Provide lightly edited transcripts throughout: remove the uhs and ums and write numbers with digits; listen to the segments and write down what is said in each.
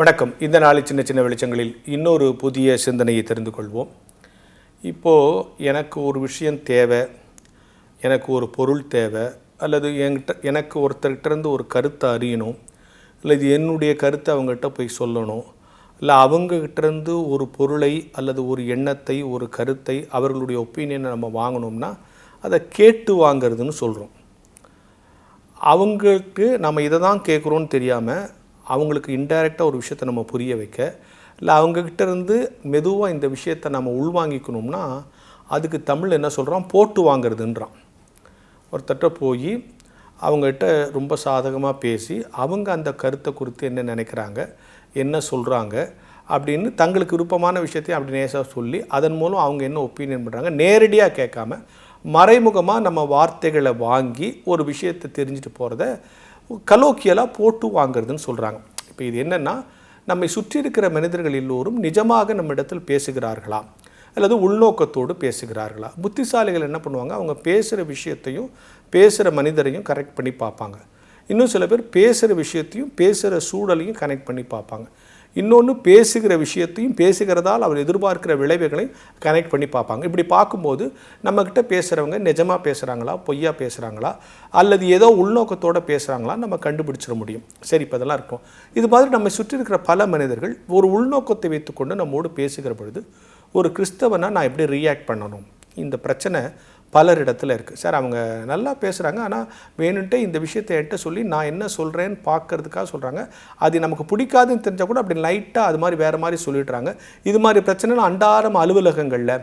வணக்கம். இந்த நாளை சின்ன சின்ன வெளிச்சங்களில் இன்னொரு புதிய சிந்தனையை தெரிந்து கொள்வோம். இப்போது எனக்கு ஒரு விஷயம் தேவை, எனக்கு ஒரு பொருள் தேவை, அல்லது எனக்கு ஒருத்தர்கிட்டருந்து ஒரு கருத்தை அறியணும், இல்லை இது என்னுடைய கருத்தை அவங்ககிட்ட போய் சொல்லணும், இல்லை அவங்ககிட்டருந்து ஒரு பொருளை அல்லது ஒரு எண்ணத்தை ஒரு கருத்தை அவர்களுடைய ஒப்பீனியனை நம்ம வாங்கணும்னா அதை கேட்டு வாங்கிறதுன்னு சொல்கிறோம். அவங்களுக்கு நம்ம இதை தான் கேட்குறோன்னு தெரியாமல் அவங்களுக்கு இன்டைரக்டாக ஒரு விஷயத்தை நம்ம புரிய வைக்க, இல்லை அவங்கக்கிட்டேருந்து மெதுவாக இந்த விஷயத்தை நம்ம உள்வாங்கிக்கணும்னா அதுக்கு தமிழ் என்ன சொல்கிறான், போட்டு வாங்கிறதுன்றான். ஒருத்தட்ட போய் அவங்ககிட்ட ரொம்ப சாதகமாக பேசி அவங்க அந்த கருத்தை குறித்து என்ன நினைக்கிறாங்க, என்ன சொல்கிறாங்க அப்படின்னு தங்களுக்கு விருப்பமான விஷயத்தையும் அப்படி நேசாக சொல்லி அதன் மூலம் அவங்க என்ன ஒப்பீனியன் பண்ணுறாங்க நேரடியாக கேட்காம மறைமுகமாக நம்ம வார்த்தைகளை வாங்கி ஒரு விஷயத்தை தெரிஞ்சுட்டு போகிறத கலோக்கியலாக போட்டு வாங்கிறதுன்னு சொல்கிறாங்க. இப்போ இது என்னென்னா, நம்மை சுற்றி இருக்கிற மனிதர்கள் எல்லோரும் நிஜமாக நம்ம இடத்தில் பேசுகிறார்களா அல்லது உள்நோக்கத்தோடு பேசுகிறார்களா? புத்திசாலிகள் என்ன பண்ணுவாங்க, அவங்க பேசுகிற விஷயத்தையும் பேசுகிற மனிதரையும் கரெக்ட் பண்ணி பார்ப்பாங்க. இன்னும் சில பேர் பேசுகிற விஷயத்தையும் பேசுகிற சூழலையும் கனெக்ட் பண்ணி பார்ப்பாங்க. இன்னொன்று பேசுகிற விஷயத்தையும் பேசுகிறதால் அவர் எதிர்பார்க்கிற விளைவுகளையும் கனெக்ட் பண்ணி பார்ப்பாங்க. இப்படி பார்க்கும்போது நம்மக்கிட்ட பேசுகிறவங்க நிஜமாக பேசுகிறாங்களா, பொய்யா பேசுகிறாங்களா, அல்லது ஏதோ உள்நோக்கத்தோடு பேசுகிறாங்களா நம்ம கண்டுபிடிச்சிட முடியும். சரி, இப்போ இதெல்லாம் இருக்கும். இது மாதிரி நம்ம சுற்றி இருக்கிற பல மனிதர்கள் ஒரு உள்நோக்கத்தை வைத்துக்கொண்டு நம்மோடு பேசுகிற பொழுது ஒரு கிறிஸ்தவனை நான் எப்படி ரியாக்ட் பண்ணணும், இந்த பிரச்சனை பலரிடத்தில் இருக்குது. சார் அவங்க நல்லா பேசுகிறாங்க, ஆனால் வேணுன்ட்டே இந்த விஷயத்தை என்கிட்ட சொல்லி நான் என்ன சொல்கிறேன்னு பார்க்கறதுக்காக சொல்கிறாங்க, அது நமக்கு பிடிக்காதுன்னு தெரிஞ்சால் கூட அப்படி லைட்டாக அது மாதிரி வேறு மாதிரி சொல்லிடுறாங்க. இது மாதிரி பிரச்சனைலாம் அன்றாடம் அலுவலகங்களில்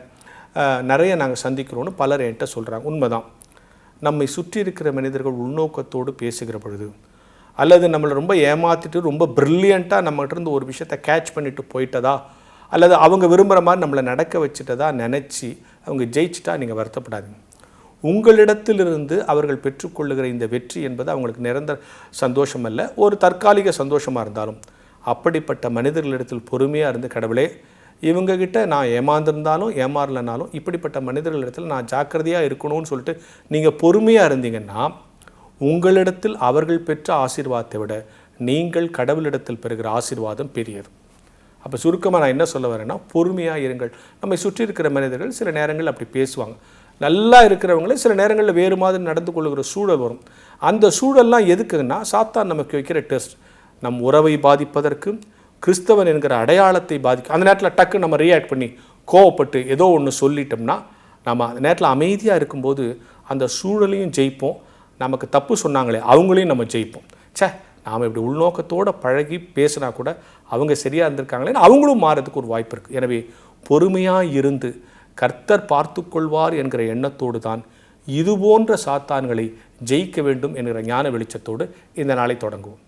நிறைய நாங்கள் சந்திக்கிறோன்னு பலர் என்கிட்ட சொல்கிறாங்க. உண்மைதான். நம்மை சுற்றி இருக்கிற மனிதர்கள் உள்நோக்கத்தோடு பேசுகிற பொழுது, அல்லது நம்மளை ரொம்ப ஏமாற்றிட்டு ரொம்ப ப்ரில்லியண்ட்டாக நம்மகிட்ட ஒரு விஷயத்தை கேட்ச் பண்ணிட்டு போயிட்டதா, அல்லது அவங்க விரும்புகிற மாதிரி நம்மளை நடக்க வச்சுட்டதா நினச்சி அவங்க ஜெயிச்சிட்டா நீங்கள் வருத்தப்படாதீங்க. உங்களிடத்திலிருந்து அவர்கள் பெற்றுக்கொள்ளுகிற இந்த வெற்றி என்பது அவங்களுக்கு நிரந்தர சந்தோஷம் அல்ல, ஒரு தற்காலிக சந்தோஷமாக இருந்தாலும் அப்படிப்பட்ட மனிதர்களிடத்தில் பொறுமையாக இருந்து, கடவுளே இவங்ககிட்ட நான் ஏமாந்திருந்தாலும் ஏமாறலைனாலும் இப்படிப்பட்ட மனிதர்களிடத்தில் நான் ஜாக்கிரதையாக இருக்கணும்னு சொல்லிட்டு நீங்கள் பொறுமையாக இருந்தீங்கன்னா உங்களிடத்தில் அவர்கள் பெற்ற ஆசீர்வாதத்தை விட நீங்கள் கடவுளிடத்தில் பெறுகிற ஆசீர்வாதம் பெரியது. அப்போ சுருக்கமாக நான் என்ன சொல்ல வரேன்னா, பொறுமையாக இருங்கள். நம்மை சுற்றி இருக்கிற மனிதர்கள் சில நேரங்கள் அப்படி பேசுவாங்க. நல்லா இருக்கிறவங்களே சில நேரங்களில் வேறு மாதிரி நடந்து கொள்ளுகிற சூழல் வரும். அந்த சூழல்லாம் எதுக்குன்னா, சாத்தான் நமக்கு வைக்கிற டெஸ்ட். நம் உறவை பாதிப்பதற்கு, கிறிஸ்தவன் என்கிற அடையாளத்தை பாதிக்கும். அந்த நேரத்தில் டக்கு நம்ம ரியாக்ட் பண்ணி கோவப்பட்டு ஏதோ ஒன்று சொல்லிட்டோம்னா நம்ம அந்த நேரத்தில் அமைதியாக இருக்கும்போது அந்த சூழலையும் ஜெயிப்போம், நமக்கு தப்பு சொன்னாங்களே அவங்களையும் நம்ம ஜெயிப்போம். நாம் இப்படி உள்நோக்கத்தோடு பழகி பேசினா கூட அவங்க சரியாக இருந்திருக்காங்களேன்னு அவங்களும் மாறதுக்கு ஒரு வாய்ப்பு இருக்குது. எனவே பொறுமையாக இருந்து கர்த்தர் பார்த்து கொள்வார் என்கிற எண்ணத்தோடு தான் இது போன்ற சாத்தான்களை ஜெயிக்க வேண்டும் என்கிற ஞான வெளிச்சத்தோடு இந்த நாளை தொடங்குவோம்.